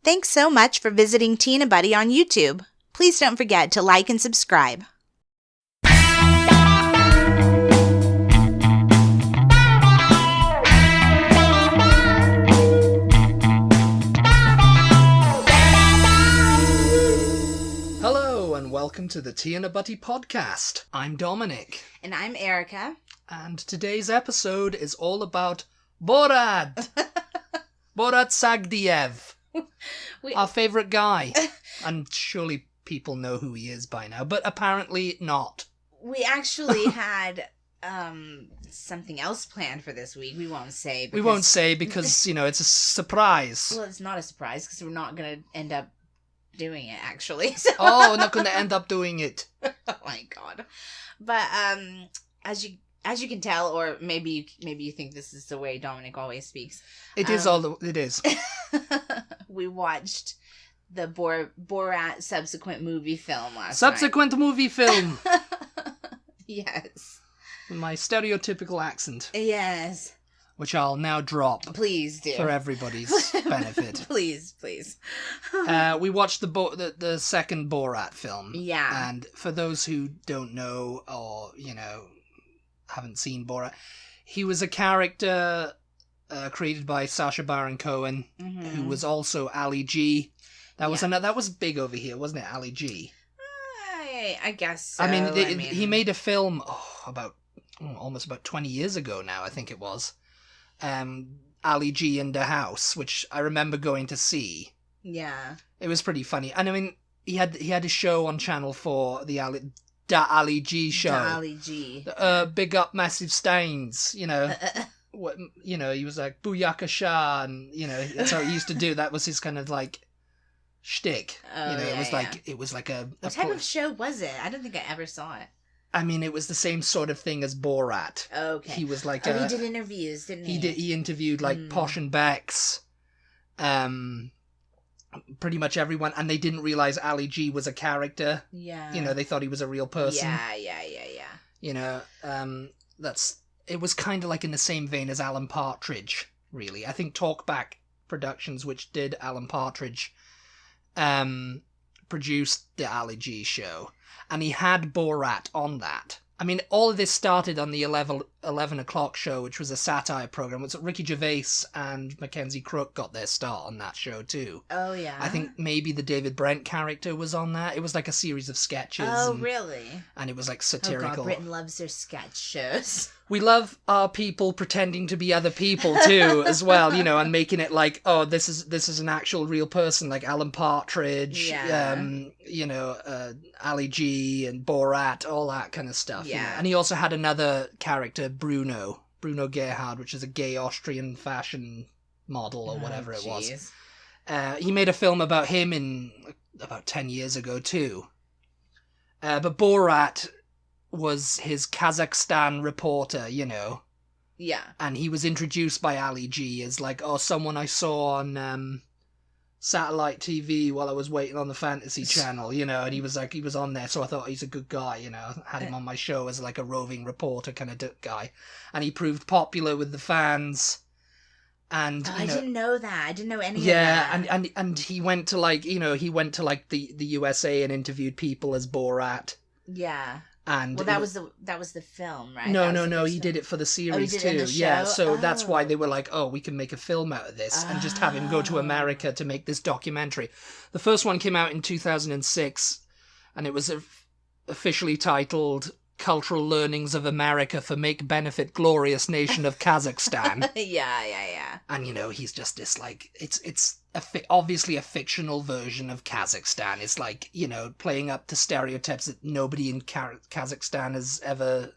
Thanks so much for visiting Tea and Butty on YouTube. Please don't forget to like and subscribe. Hello and welcome to the Tea and a Butty podcast. I'm Dominic. And I'm Erica. And today's episode is all about Borat. Borat Sagdiyev. Our favourite guy. And surely people know who he is by now, but apparently not. We actually had something else planned for this week. We won't say. Because, you know, it's a surprise. Well, it's not a surprise because we're not going to end up doing it, actually. So. Oh, we're not going to end up doing it. Oh my god. But as you can tell, or maybe you think this is the way Dominic always speaks. It is. We watched the Borat subsequent movie film last Subsequent movie film. Yes. My stereotypical accent. Yes. Which I'll now drop. Please do. For everybody's benefit. Please. We watched the second Borat film. Yeah. And for those who don't know or, you know, haven't seen Borat, he was a character created by Sacha Baron Cohen, who was also Ali G. That was big over here, wasn't it, Ali G? I guess so. I mean, he made a film almost about 20 years ago now, I think it was. Ali G in the House, which I remember going to see. Yeah. It was pretty funny. And I mean, he had a show on Channel 4, the Ali G show. Da Ali G. Big up massive stains, you know. He was like Booyaka Shah, and you know, that's how he used to do. That was his kind of like shtick. Oh, it was like a What type of show was it? I don't think I ever saw it. I mean, it was the same sort of thing as Borat. Okay. He was like he did interviews, didn't he? He interviewed like Posh and Becks, pretty much everyone, and they didn't realize Ali G was a character. Yeah. You know, they thought he was a real person. Yeah. You know, it was kind of like in the same vein as Alan Partridge, really. I think Talkback Productions, which did Alan Partridge, produced the Ali G show. And he had Borat on that. I mean, all of this started on the 11 o'clock show, which was a satire program. It was Ricky Gervais and Mackenzie Crook got their start on that show too. Oh, yeah. I think maybe the David Brent character was on that. It was like a series of sketches. Oh, really? And it was like satirical. Oh, God, Britain loves their sketch shows. We love our people pretending to be other people too, as well, you know, and making it like, oh, this is an actual real person, like Alan Partridge, Ali G and Borat, all that kind of stuff. Yeah. You know? And he also had another character, Bruno Gerhard, which is a gay Austrian fashion model or whatever it was. He made a film about him in about 10 years ago too. But Borat was his Kazakhstan reporter, you know. Yeah. And he was introduced by Ali G as like, someone I saw on satellite TV while I was waiting on the Fantasy Channel, you know, and he was on there, so I thought he's a good guy, you know. I had him on my show as like a roving reporter kind of guy. And he proved popular with the fans. And I didn't know that. I didn't know any of that. Yeah, and he went to the USA and interviewed people as Borat. Yeah. And that was the film, right? No, he did it for the series too. Yeah, so that's why they were like, we can make a film out of this and just have him go to America to make this documentary. The first one came out in 2006, and it was officially titled Cultural Learnings of America for Make Benefit Glorious Nation of Kazakhstan. Yeah. And, you know, he's just this, like, it's obviously a fictional version of Kazakhstan. It's like, you know, playing up to stereotypes that nobody in Kazakhstan has ever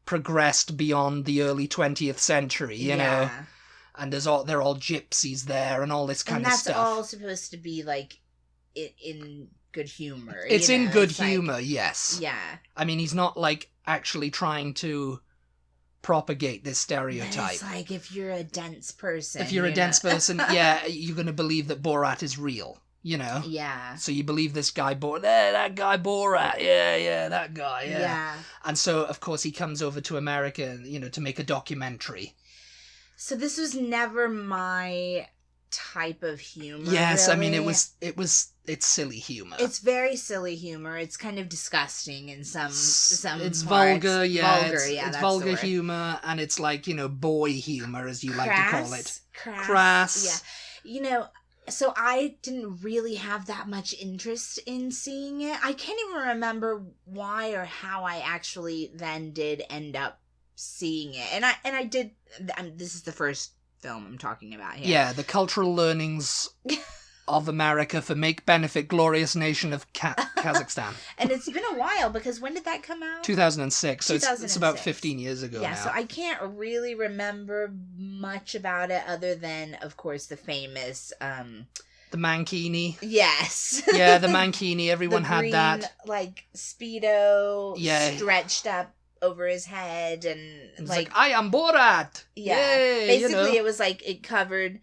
progressed beyond the early 20th century, you know? And they're all gypsies there and all this kind of stuff. And that's all supposed to be, like, in good humor. It's in good humor, yes. Yeah. I mean, he's not, like, actually trying to propagate this stereotype. It's like, if you're a dense person. If you're a dense person, yeah, you're going to believe that Borat is real, you know? Yeah. So you believe this guy Borat, that guy Borat, yeah, that guy, yeah. Yeah. And so, of course, he comes over to America, you know, to make a documentary. So this was never my type of humor. Yes, really. I mean it's silly humor. It's very silly humor. It's kind of disgusting in some It's parts. vulgar, yeah. Vulgar, It's that's vulgar the word. humor, and it's like, boy humor, as you like to call it. Crass. Yeah. So I didn't really have that much interest in seeing it. I can't even remember why or how I actually then did end up seeing it. And I did. This is the first film I'm talking about here. Yeah, the cultural learnings of America for make benefit glorious nation of Kazakhstan. And it's been a while, because when did that come out? 2006, so 2006. it's about 15 years ago now. So I can't really remember much about it other than, of course, the famous... the mankini. Yes. Yeah, the mankini, everyone the green, had that. Like, Speedo stretched up over his head, and it's like, I am Borat! Yeah. Yay, basically, it was like, it covered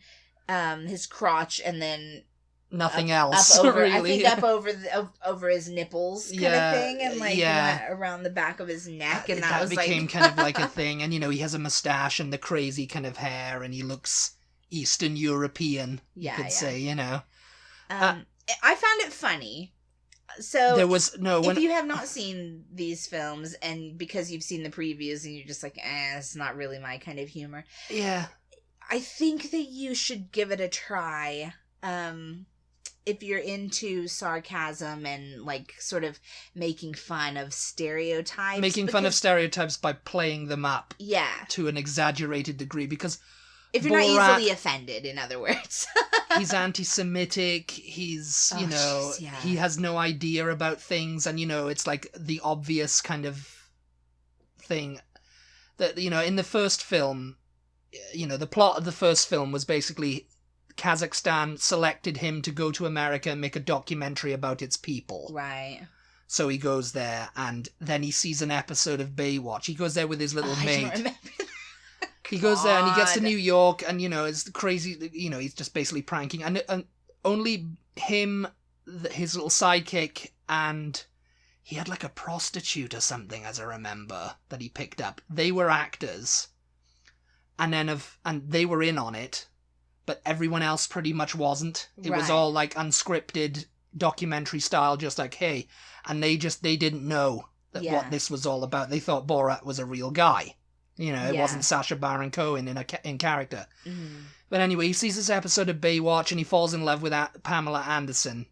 his crotch, and then... Nothing else, up over, really. I think up over his nipples kind of thing, and like went around the back of his neck, and that was became like... kind of like a thing. And he has a mustache and the crazy kind of hair, and he looks Eastern European, you could say, I found it funny. So there was if you have not seen these films, and because you've seen the previews and you're just like, it's not really my kind of humor. Yeah. I think that you should give it a try. If you're into sarcasm and like sort of making fun of stereotypes. Making fun of stereotypes by playing them up. Yeah. To an exaggerated degree, because if you're Borat, not easily offended, in other words. He's anti-Semitic, he's, he has no idea about things, and, it's like the obvious kind of thing that, in the first film, the plot of the first film was basically Kazakhstan selected him to go to America and make a documentary about its people. Right. So he goes there, and then he sees an episode of Baywatch. He goes there with his little mate. I don't remember. He goes there and he gets to New York, and, it's crazy, he's just basically pranking. And only him, his little sidekick, and he had like a prostitute or something, as I remember, that he picked up. They were actors. And they were in on it. But everyone else pretty much wasn't. It was all like unscripted documentary style, just like, hey. And they didn't know what this was all about. They thought Borat was a real guy. It wasn't Sacha Baron Cohen in character. Mm. But anyway, he sees this episode of Baywatch and he falls in love with Pamela Anderson.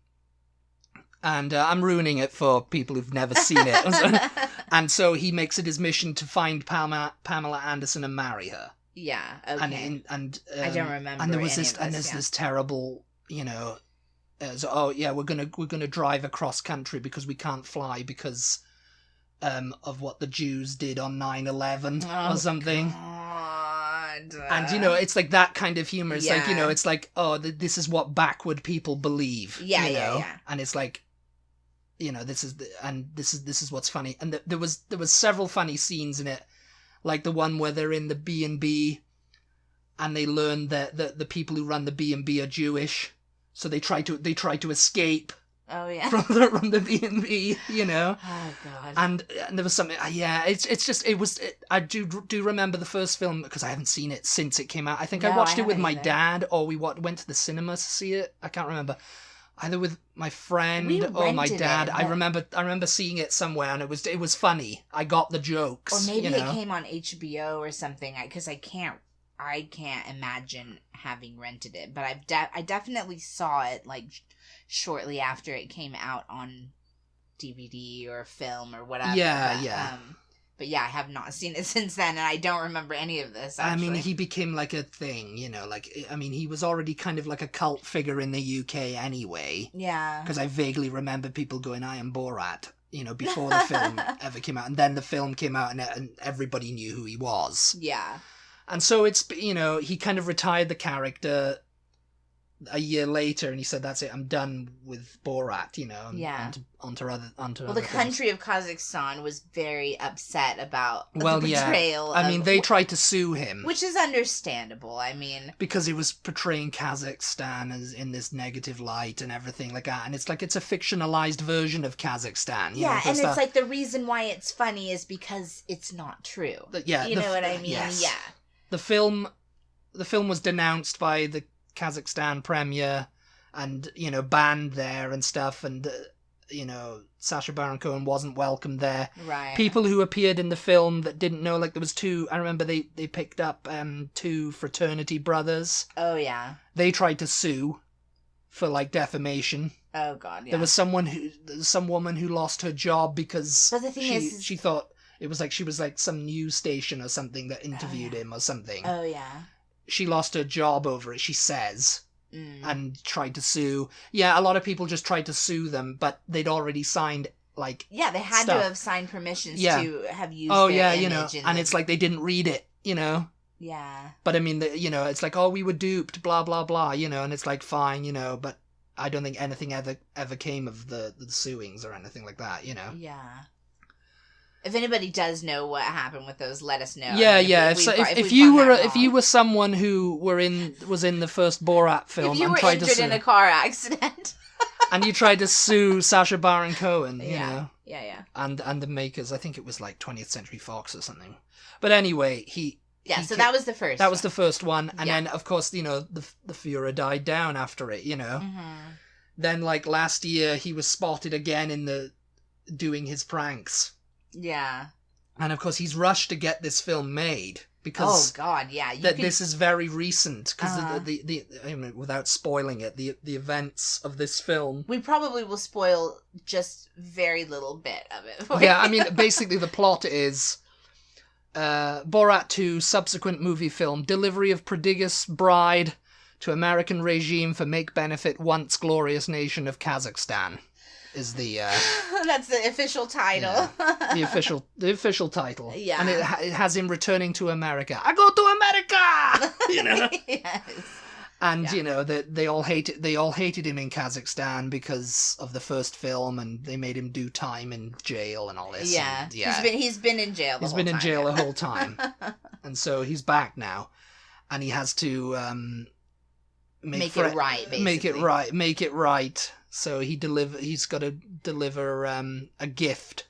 And I'm ruining it for people who've never seen it. And so he makes it his mission to find Pamela Anderson and marry her. Yeah, okay. And I don't remember. And there was this terrible, we're gonna drive across country because we can't fly because of what the Jews did on 9/11 or something. God. And it's like that kind of humor. It's like, it's like, this is what backward people believe. Yeah. And it's like, this is what's funny. And there was several funny scenes in it. Like the one where they're in the B&B and they learn that the people who run the B&B are Jewish, so they try to escape. Oh yeah. From the B&B, Oh god. And there was something. I do remember the first film because I haven't seen it since it came out. I think I watched it with my dad, or we went to the cinema to see it. I can't remember. Either with my friend or my dad. I remember seeing it somewhere, and it was funny. I got the jokes. Or maybe it came on HBO or something. Because I can't imagine having rented it. But I definitely saw it like shortly after it came out on DVD or film or whatever. But I have not seen it since then, and I don't remember any of this, actually. I mean, he became like a thing, he was already kind of like a cult figure in the UK anyway. Yeah. Because I vaguely remember people going, I am Borat, before the film ever came out. And then the film came out and everybody knew who he was. Yeah. And so it's, he kind of retired the character a year later, and he said, that's it, I'm done with Borat, onto other the country of Kazakhstan was very upset about the portrayal. They tried to sue him, which is understandable. Because he was portraying Kazakhstan as in this negative light and everything like that, and it's like it's a fictionalized version of Kazakhstan. And it's like the reason why it's funny is because it's not true. You know what I mean? Yes. Yeah. The film was denounced by the Kazakhstan premiere and, you know, banned there and stuff, and, you know, Sacha Baron Cohen wasn't welcome there. Right. People who appeared in the film that didn't know, like, there was two, I remember they picked up two fraternity brothers. Oh, yeah. They tried to sue for, like, defamation. Oh, God, yeah. There was some woman who lost her job because but the thing she thought it was like she was like some news station or something that interviewed him or something. Oh, yeah. She lost her job over it, she says, and tried to sue. Yeah, a lot of people just tried to sue them, but they'd already signed, like, yeah, they had stuff. to have signed permissions to have used their image. And it's like they didn't read it, you know? Yeah. But I mean, you know, it's like, oh, we were duped, blah, blah, blah, you know, and it's like, fine, you know, but I don't think anything ever came of the suings or anything like that, you know? Yeah. If anybody does know what happened with those, let us know. Yeah, if you were someone who was in the first Borat film, if you were injured in a car accident, and you tried to sue Sacha Baron Cohen, you know, yeah, and the makers, I think it was like 20th Century Fox or something. But anyway, that was the first. That was the first one, and then of course, you know, the furor died down after it, you know. Mm-hmm. Then, like, last year, he was spotted again doing his pranks. Yeah. And of course, he's rushed to get this film made because this is very recent. Because I mean, without spoiling it, the events of this film. We probably will spoil just very little bit of it. Yeah, I mean, basically the plot is Borat 2 subsequent movie film, delivery of prodigious bride to American regime for make benefit once glorious nation of Kazakhstan. Is the that's the official title. Yeah, the official title. Yeah, and it has him returning to America. I go to America, you know. Yes. And you know that they all hated him in Kazakhstan because of the first film, and they made him do time in jail and all this. Yeah, and, yeah. He's been in jail. He's been in jail the whole time, and so he's back now, and he has to make it right. Basically. Make it right. So he's got to deliver a gift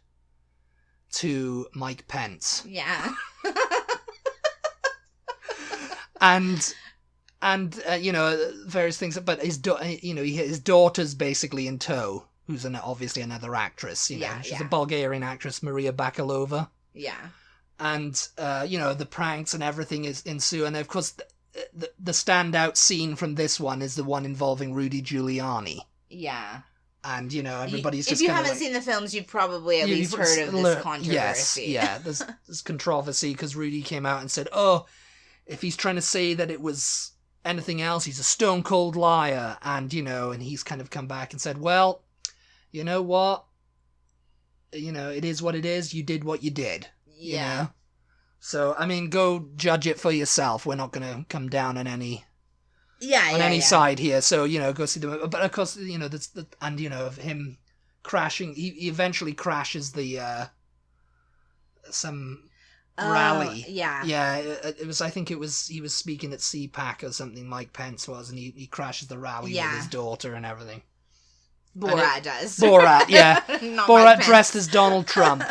to Mike Pence. Yeah. and you know, various things, but his daughter's basically in tow, who's obviously another actress, you know. She's a Bulgarian actress, Maria Bakalova. Yeah. And you know, the pranks and everything ensue, and of course the standout scene from this one is the one involving Rudy Giuliani. Yeah. And, you know, everybody's just if you haven't seen the films, you've probably at least heard of this controversy. Yes, yeah. There's controversy because Rudy came out and said, oh, if he's trying to say that it was anything else, he's a stone cold liar. And, you know, and he's kind of come back and said, well, you know what? You know, it is what it is. You did what you did. Yeah. You know? So, I mean, go judge it for yourself. We're not going to come down on any... any side here, so, you know, go see the... But of course, you know, and, you know, of him crashing, he eventually crashes the some rally. Yeah. Yeah, it was, I think he was speaking at CPAC or something, Mike Pence was, and he crashes the rally with his daughter and everything. Borat does. Borat, yeah. Borat dressed as Donald Trump.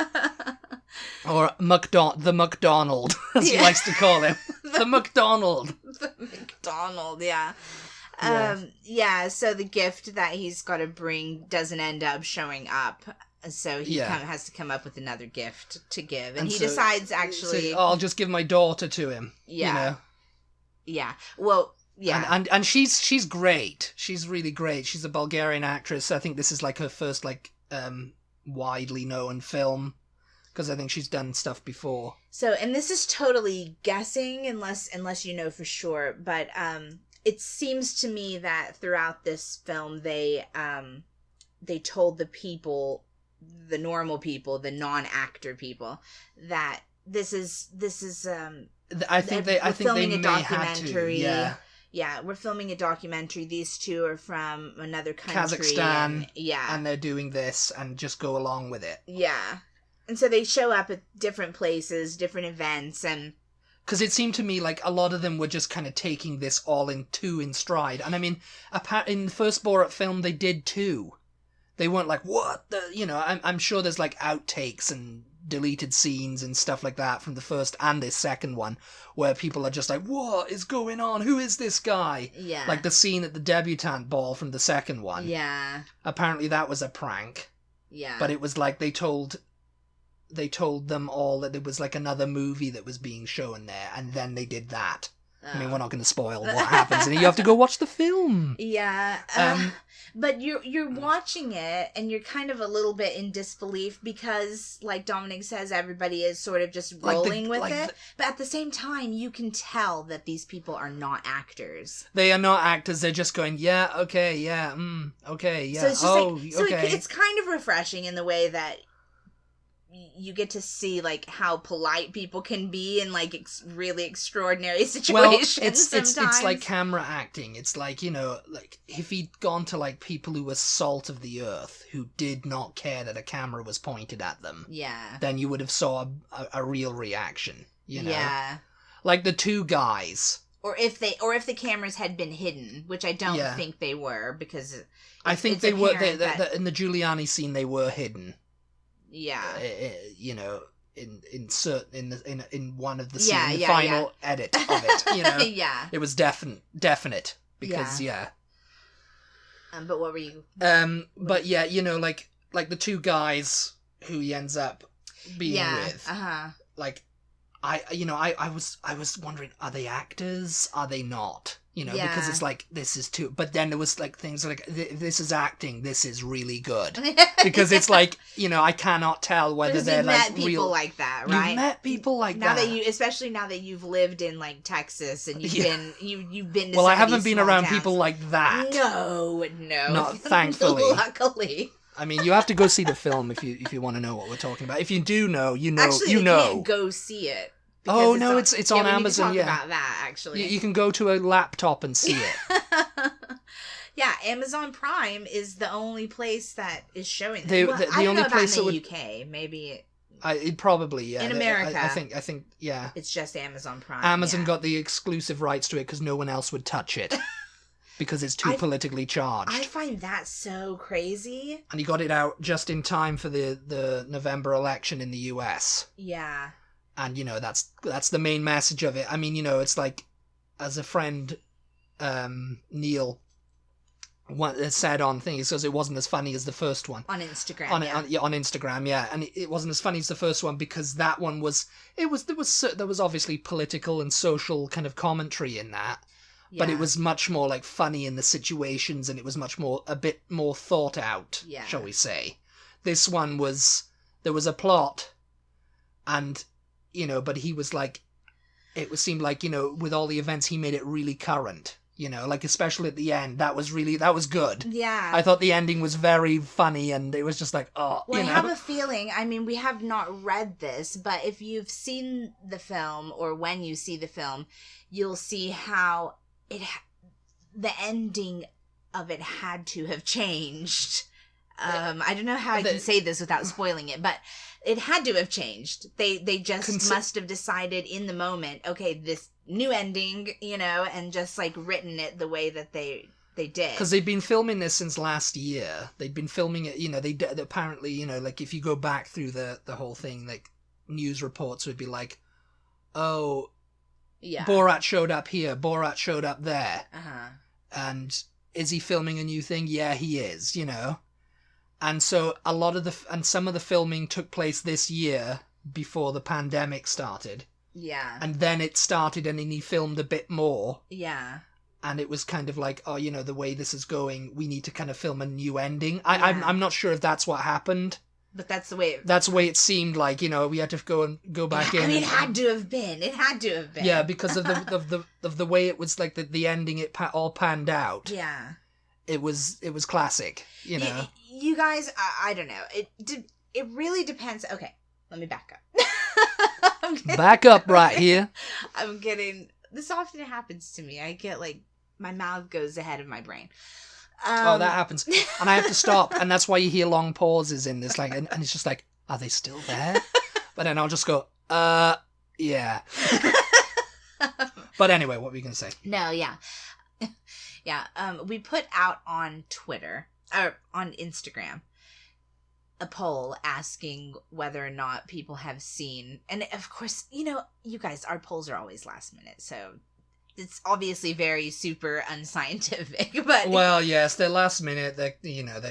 Or the McDonald, as he likes to call him. The McDonald. The McDonald, yeah. Yeah. So the gift that he's got to bring doesn't end up showing up. So he has to come up with another gift to give. And he decides, actually... I'll just give my daughter to him. Yeah. You know? Yeah. Well... Yeah, and she's great. She's really great. She's a Bulgarian actress. I think this is like her first widely known film, because I think she's done stuff before. So, and this is totally guessing, unless you know for sure. But it seems to me that throughout this film, they told the people, the normal people, the non-actor people, that this is. I think they filming may have to. Yeah. Yeah, we're filming a documentary. These two are from another country. Kazakhstan. And they're doing this and just go along with it. Yeah. And so they show up at different places, different events, and... Because it seemed to me like a lot of them were just kind of taking this all in stride. And I mean, in the first Borat film, they did too. They weren't like, what? You know, I'm sure there's like outtakes and deleted scenes and stuff like that from the first and this second one, where people are just like, what is going on? Who is this guy? Yeah. Like the scene at the debutante ball from the second one. Yeah. Apparently that was a prank. Yeah. But it was like they told them all that there was like another movie that was being shown there, and then they did that. I mean, we're not going to spoil what happens, and you have to go watch the film. Yeah. But you're watching it, and you're kind of a little bit in disbelief because, like Dominic says, everybody is sort of just rolling with it. But at the same time, you can tell that these people are not actors. They are not actors. They're just going, yeah, okay, yeah, okay, yeah, so it's just okay. It's kind of refreshing in the way that you get to see like how polite people can be in like really extraordinary situations. Well, it's like camera acting. It's like, you know, like if he'd gone to like people who were salt of the earth, who did not care that a camera was pointed at them. Yeah. Then you would have saw a real reaction. You know. Yeah. Like the two guys. Or if the cameras had been hidden, which I don't think they were, because I think they were. In the Giuliani scene, they were hidden. Yeah, you know, in one of the scenes, the final edit of it, you know, yeah, it was definite because But what were you? But yeah, you know, like the two guys who he ends up being with, like I was wondering, are they actors? Are they not? You know, because it's like, this is too... But then there was, like, things like, this is acting, this is really good. Because it's like, you know, I cannot tell whether they're, like, real... You've met people like that, right? You've met people like that. Especially now that you've lived in, like, Texas, and you've been to Well, I haven't been around towns. People like that. No. Not thankfully. Luckily. I mean, you have to go see the film if you want to know what we're talking about. If you do know, you know. Actually, you know. Can't go see it. Oh, no, it's on Amazon, we need to talk about that, actually. You can go to a laptop and see it. Yeah, Amazon Prime is the only place that is showing it. The only only place in the UK, maybe... It probably, yeah. In America. I think, yeah. It's just Amazon Prime. Amazon got the exclusive rights to it because no one else would touch it. Because it's too politically charged. I find that so crazy. And you got it out just in time for the November election in the US. Yeah. And, you know, that's the main message of it. I mean, you know, it's like, as a friend, Neil said on thing, he says it wasn't as funny as the first one. On Instagram, on Instagram, yeah. And it wasn't as funny as the first one because that one there was obviously political and social kind of commentary in that. Yeah. But it was much more like funny in the situations, and it was a bit more thought out, shall we say. This one there was a plot, and... You know, but he was like, seemed like, you know, with all the events, he made it really current, you know, like, especially at the end, that was good. Yeah. I thought the ending was very funny, and it was just like, oh, well, you know. I have a feeling, I mean, we have not read this, but if you've seen the film, or when you see the film, you'll see how the ending of it had to have changed. I don't know how I can say this without spoiling it, but it had to have changed. They just must have decided in the moment, okay, this new ending, you know, and just like written it the way that they did. Because they'd been filming this since last year. They'd been filming it, you know, they apparently, you know, like if you go back through the whole thing, like news reports would be like, oh, yeah, Borat showed up here, Borat showed up there. Uh-huh. And is he filming a new thing? Yeah, he is, you know. And so some of the filming took place this year before the pandemic started. Yeah. And then it started and then he filmed a bit more. Yeah. And it was kind of like, oh, you know, the way this is going, we need to kind of film a new ending. I'm not sure if that's what happened. But that's the way it seemed like, you know, we had to go back in. I mean, it had to have been. Yeah, because of the way it was like the ending, it all panned out. Yeah. It was classic, you know. You guys, I don't know. It really depends. Okay, let me back up. Back up right here. I'm getting... This often happens to me. I get like... My mouth goes ahead of my brain. That happens. And I have to stop. And that's why you hear long pauses in this. Like, and it's just like, are they still there? But then I'll just go, yeah. But anyway, what were you going to say? No, yeah. Yeah, we put out on Twitter, or on Instagram, a poll asking whether or not people have seen, and of course, you guys, our polls are always last minute, so it's obviously very super unscientific, but... Well, yes, they're last minute, they're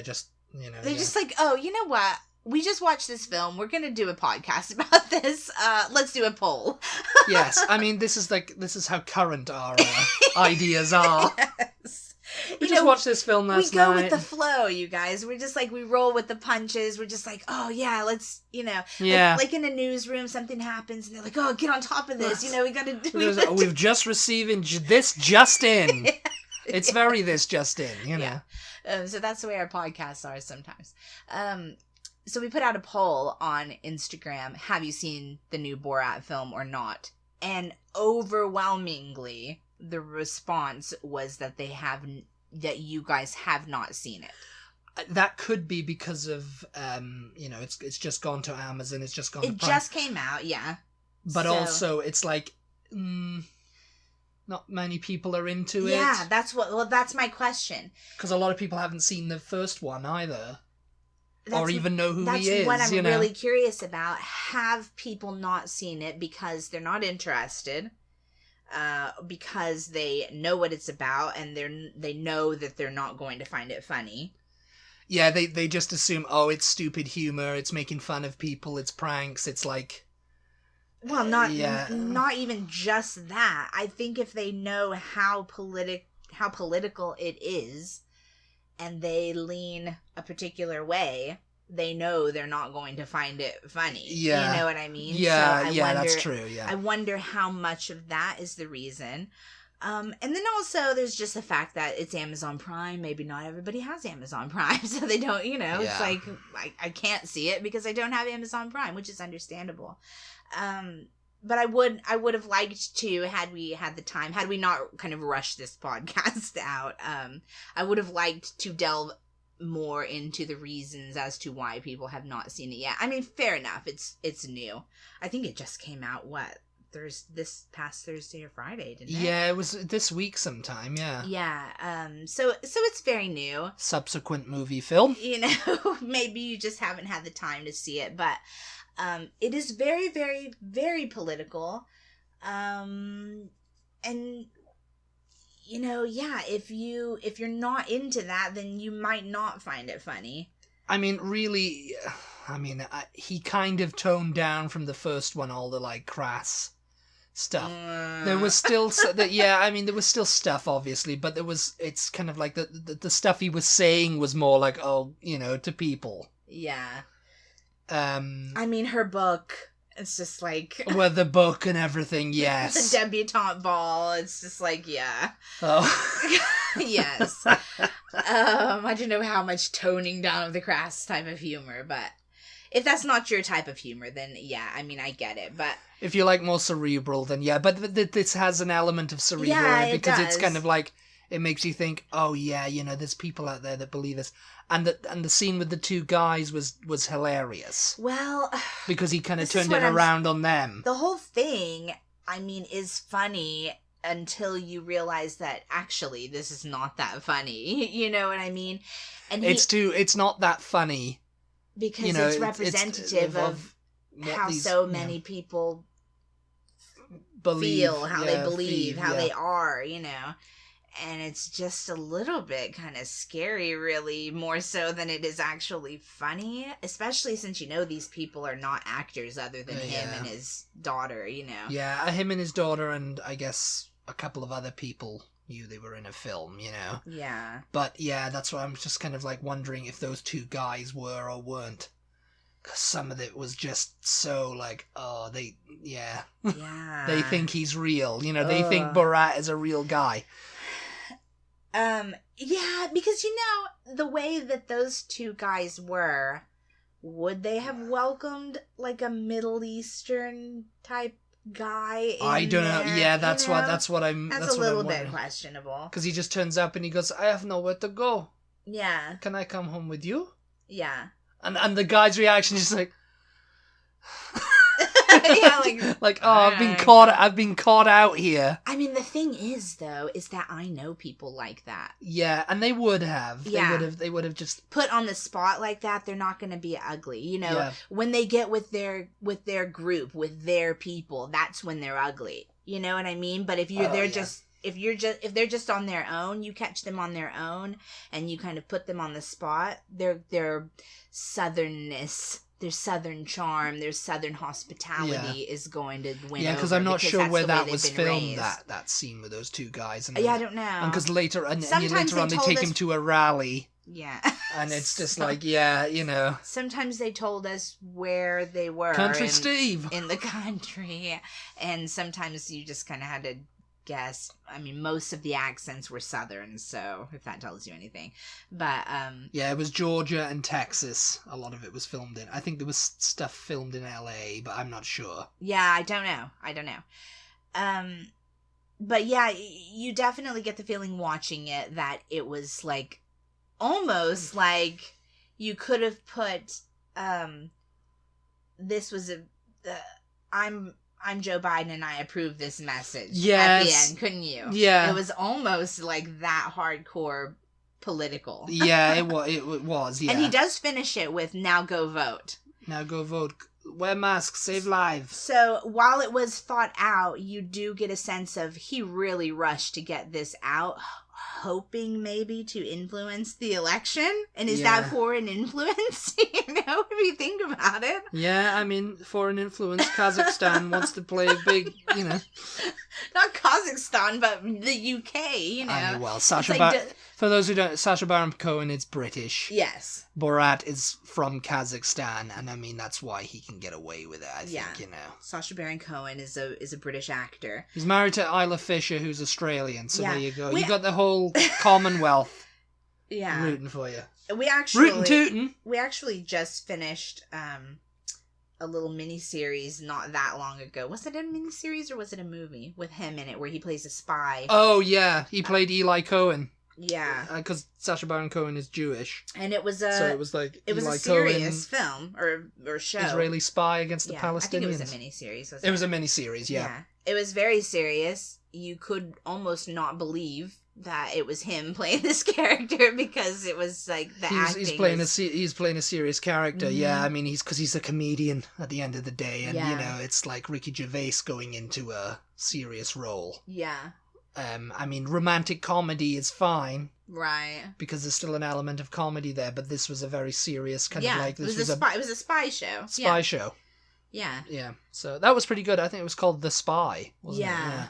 just, They're just like, oh, you know what? We just watched this film. We're going to do a podcast about this. Let's do a poll. Yes. I mean, this is how current our ideas are. Yes. We just watched this film last night. We go with the flow, you guys. We're just like, we roll with the punches. We're just like, oh, yeah, let's, Yeah. Like in a newsroom, something happens, and they're like, oh, get on top of this. We got to do We've just received this just in. It's very this just in, Yeah. So that's the way our podcasts are sometimes. So we put out a poll on Instagram, have you seen the new Borat film or not? And overwhelmingly, the response was that that you guys have not seen it. That could be because of, it's just gone to Amazon, it's just gone to Prime. It just came out, yeah. But also, it's like, not many people are into it. Yeah, that's my question. Because a lot of people haven't seen the first one either. Or even know who he is. That's what I'm really curious about. Have people not seen it because they're not interested? Because they know what it's about and they know that they're not going to find it funny. Yeah, they just assume, oh, it's stupid humor, it's making fun of people, it's pranks, it's like... Well, not even just that. I think if they know how political it is, and they lean a particular way, they know they're not going to find it funny. Yeah. You know what I mean? Yeah, so that's true, yeah. I wonder how much of that is the reason. And then also there's just the fact that it's Amazon Prime. Maybe not everybody has Amazon Prime, so they don't, it's like, I can't see it because I don't have Amazon Prime, which is understandable. But I would have liked to, had we had the time, had we not kind of rushed this podcast out, I would have liked to delve more into the reasons as to why people have not seen it yet. I mean, fair enough, it's new. I think it just came out, this past Thursday or Friday, didn't it? Yeah, it was this week sometime, yeah. Yeah, so it's very new. Subsequent movie film. Maybe you just haven't had the time to see it, but... it is very, very, very political. And, if you're not into that, then you might not find it funny. I mean, really, he kind of toned down from the first one, all the, like, crass stuff. There was still, there was still stuff, obviously, but it's kind of like the stuff he was saying was more like, to people. Yeah. Her book, it's just like... Well, the book and everything, yes. The debutante ball, it's just like, yeah. Oh. Yes. I don't know how much toning down of the crass type of humor, but if that's not your type of humor, then yeah, I get it, but... If you like more cerebral, then yeah, but this has an element of cerebral in it because it's kind of like, it makes you think, oh yeah, there's people out there that believe this. And the scene with the two guys was hilarious. Well... Because he kind of turned it around on them. The whole thing, is funny until you realize that actually this is not that funny. You know what I mean? And it's not that funny. Because it's representative of how so many people feel, how they believe, how they are, And it's just a little bit kind of scary, really, more so than it is actually funny. Especially since, these people are not actors other than him and his daughter, Yeah, him and his daughter and I guess a couple of other people knew they were in a film, Yeah. But yeah, that's why I'm just kind of like wondering if those two guys were or weren't. Because some of it was just so like, oh, Yeah. They think he's real, they think Borat is a real guy. Yeah, because the way that those two guys were, would they have welcomed like a Middle Eastern type guy? I don't know. Yeah, that's what I'm. That's a little bit questionable. Because he just turns up and he goes, "I have nowhere to go. Yeah. Can I come home with you?" Yeah. And the guy's reaction is like, like I've been caught out here. I mean, the thing is, though, is that I know people like that. Yeah, and they would have. Yeah. They would have just put on the spot like that. They're not going to be ugly. You know, when they get with their group, with their people, that's when they're ugly. You know what I mean? But if they're just on their own, you catch them on their own, and you kind of put them on the spot. Their southernness, their southern charm, their southern hospitality is going to win. Yeah, because I'm not sure where that was filmed. That scene with those two guys. And I don't know. And because later on they take him to a rally. Yeah. And it's just like, you know. Sometimes they told us where they were. Country Steve. In the country. And sometimes you just kind of had to guess. I mean, most of the accents were Southern, so if that tells you anything. But, yeah, it was Georgia and Texas. A lot of it was filmed in. I think there was stuff filmed in LA, but I'm not sure. Yeah, I don't know. But yeah, you definitely get the feeling watching it that it was like, almost like you could have put this was I'm Joe Biden and I approve this message at the end, couldn't you? Yeah, it was almost like that hardcore political. Yeah, it was. Yeah, and he does finish it with "Now go vote." Now go vote. Wear masks, save lives. So while it was thought out, you do get a sense of he really rushed to get this out, hoping maybe to influence the election. And is that foreign influence? You know, if you think about it. Yeah, I mean, foreign influence. Kazakhstan wants to play a big, you know. Not Kazakhstan, but the UK, you know. I mean, well, for those who don't, Sacha Baron Cohen is British. Yes. Borat is from Kazakhstan, and I mean, that's why he can get away with it, I think, you know. Sacha Baron Cohen is a British actor. He's married to Isla Fisher, who's Australian, so there you go. You got the whole Commonwealth rooting for you. Rootin' tootin'. We actually just finished a little mini-series not that long ago. Was it a mini-series or was it a movie with him in it where he plays a spy? Oh, yeah. He played Eli Cohen. Yeah. Because Sacha Baron Cohen is Jewish. And it was a Eli serious film or show. Israeli spy against the Palestinians. I think it was a mini-series. It was a mini-series, yeah. It was very serious. You could almost not believe that it was him playing this character because it was like the acting. He's playing a serious character. Mm-hmm. Yeah, I mean he's a comedian at the end of the day, and you know it's like Ricky Gervais going into a serious role. Yeah. I mean romantic comedy is fine, right? Because there's still an element of comedy there, but this was a very serious kind of like this it was a spy show. Spy show. Yeah. Yeah. So that was pretty good. I think it was called The Spy. Wasn't it? Yeah.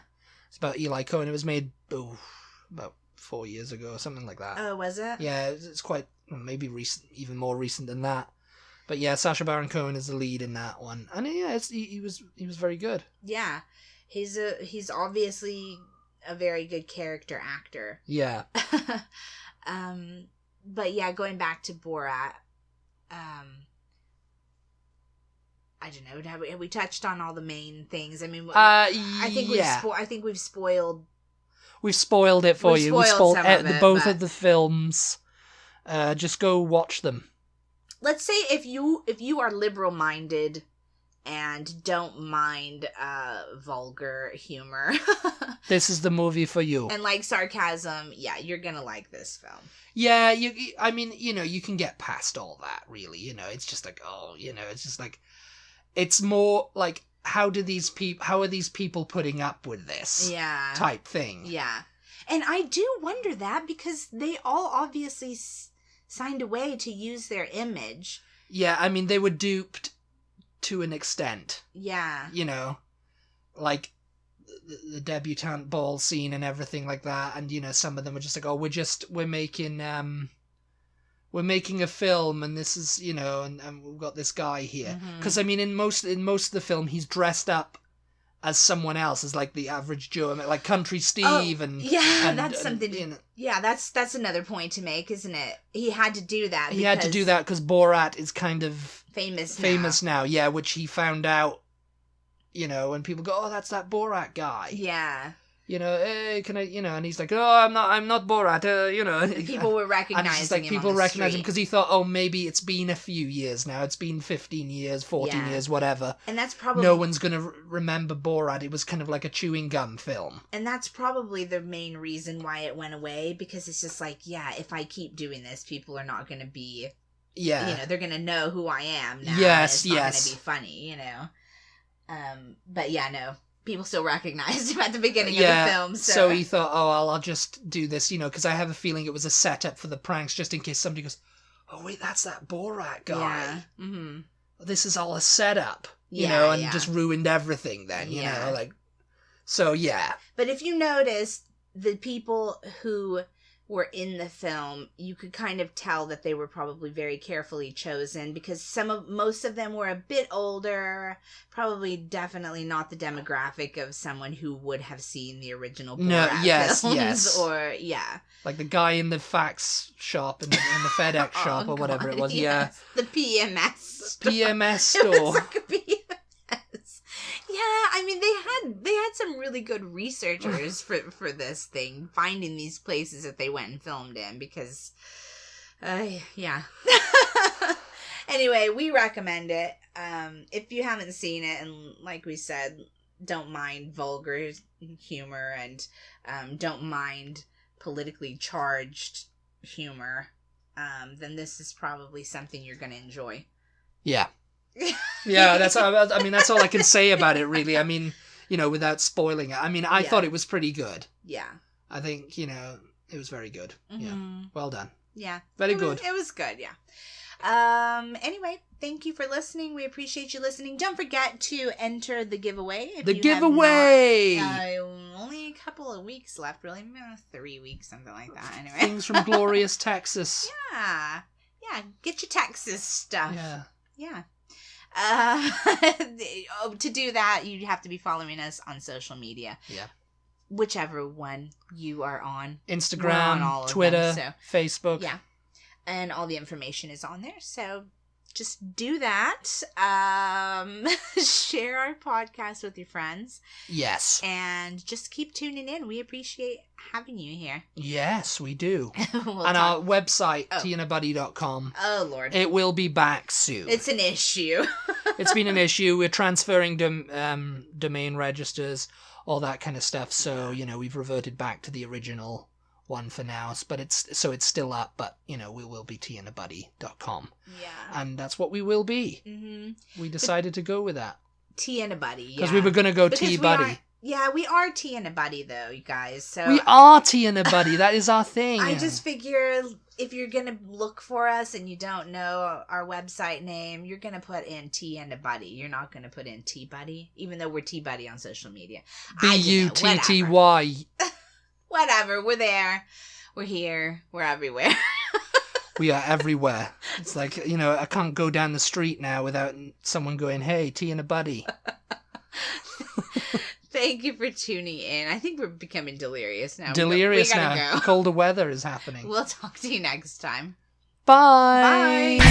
It's about Eli Cohen. It was made about 4 years ago or something like that. Oh, was it? Yeah, it's quite maybe recent, even more recent than that. But yeah, Sacha Baron Cohen is the lead in that one, and yeah, he was very good. Yeah, he's obviously a very good character actor. Yeah. But yeah, going back to Borat, I don't know. Have we touched on all the main things? I mean, I think we've spoiled. We've spoiled it for you. We've spoiled both of the films. Just go watch them. Let's say if you are liberal minded and don't mind vulgar humor, this is the movie for you. And like sarcasm, yeah, you're gonna like this film. Yeah, I mean, you know, you can get past all that. Really, you know, it's just like, it's just like, it's more like, how are these people putting up with this? Yeah. Type thing. Yeah. And I do wonder that because they all obviously signed away to use their image. Yeah, I mean, they were duped to an extent. Yeah. You know, like the debutante ball scene and everything like that. And, you know, some of them were just like, oh, we're making a film and this is, you know, and we've got this guy here. Because, I mean, in most of the film, he's dressed up as someone else, as like the average Joe, like Country Steve that's something. You know, yeah, that's another point to make, isn't it? He had to do that. He had to do that because Borat is kind of famous now. Yeah, which he found out, you know, and people go, oh, that's that Borat guy. Yeah. You know, hey, can I, you know, and he's like, oh, I'm not Borat, you know. People were recognizing and it's just like, him people on the recognize him street. because he thought, oh, maybe it's been a few years now. It's been 15 years, 14 years, whatever. And that's probably... No one's going to remember Borat. It was kind of like a chewing gum film. And that's probably the main reason why it went away, because it's just like, yeah, if I keep doing this, people are not going to be... Yeah. You know, they're going to know who I am now. Yes, and it's not going to be funny, you know. But yeah, no. People still recognized him at the beginning of the film. So he thought, oh, I'll just do this, you know, because I have a feeling it was a setup for the pranks, just in case somebody goes, oh, wait, that's that Borat guy. Yeah. Mm-hmm. This is all a setup, you know, and just ruined everything then, you know, like, so yeah. But if you notice, the people who were in the film, you could kind of tell that they were probably very carefully chosen, because most of them were a bit older, probably definitely not the demographic of someone who would have seen the original Borat films. Yes. Or, like the guy in the fax shop, in the FedEx shop, or whatever it was, The PMS. PMS store. It was like a PMS. Yeah, I mean, they had some really good researchers for this thing, finding these places that they went and filmed in, because, yeah. Anyway, we recommend it. If you haven't seen it, and like we said, don't mind vulgar humor, and don't mind politically charged humor, then this is probably something you're going to enjoy. Yeah. Yeah, that's all I can say about it, really. I mean, you know, without spoiling it. I mean, I thought it was pretty good. Yeah. I think, you know, it was very good. Mm-hmm. Yeah. Well done. Yeah. Very good. It was good, yeah. Anyway, thank you for listening. We appreciate you listening. Don't forget to enter the giveaway. Only a couple of weeks left, really. 3 weeks, something like that. Anyway. Things from glorious Texas. Yeah. Yeah, get your Texas stuff. Yeah. Yeah. To do that, you have to be following us on social media. Yeah. Whichever one you are on. Instagram, on Twitter, them, so. Facebook. Yeah. And all the information is on there. So just do that. Share our podcast with your friends. Yes. And just keep tuning in. We appreciate having you here. Yes, we do. Our website, tianabuddy.com. Oh, Lord. It will be back soon. It's an issue. It's been an issue. We're transferring domain registers, all that kind of stuff. So, you know, we've reverted back to the original one for now, but it's still up, but you know, we will be tianabuddy.com. Yeah. And that's what we will be. Mm-hmm. We decided to go with that. Tianabuddy, because we were going to go T-Buddy. Yeah, we are Tianabuddy though, you guys. So we are Tianabuddy. That is our thing. I just figure if you're going to look for us and you don't know our website name, you're going to put in Tianabuddy. You're not going to put in T-Buddy, even though we're T-Buddy on social media. Butty. Whatever, we're there, we're here, we're everywhere. We are everywhere. It's like, you know, I can't go down the street now without someone going, hey, Tianabuddy. Thank you for tuning in. I think we're becoming delirious now. Delirious now. Go. Colder weather is happening. We'll talk to you next time. Bye. Bye.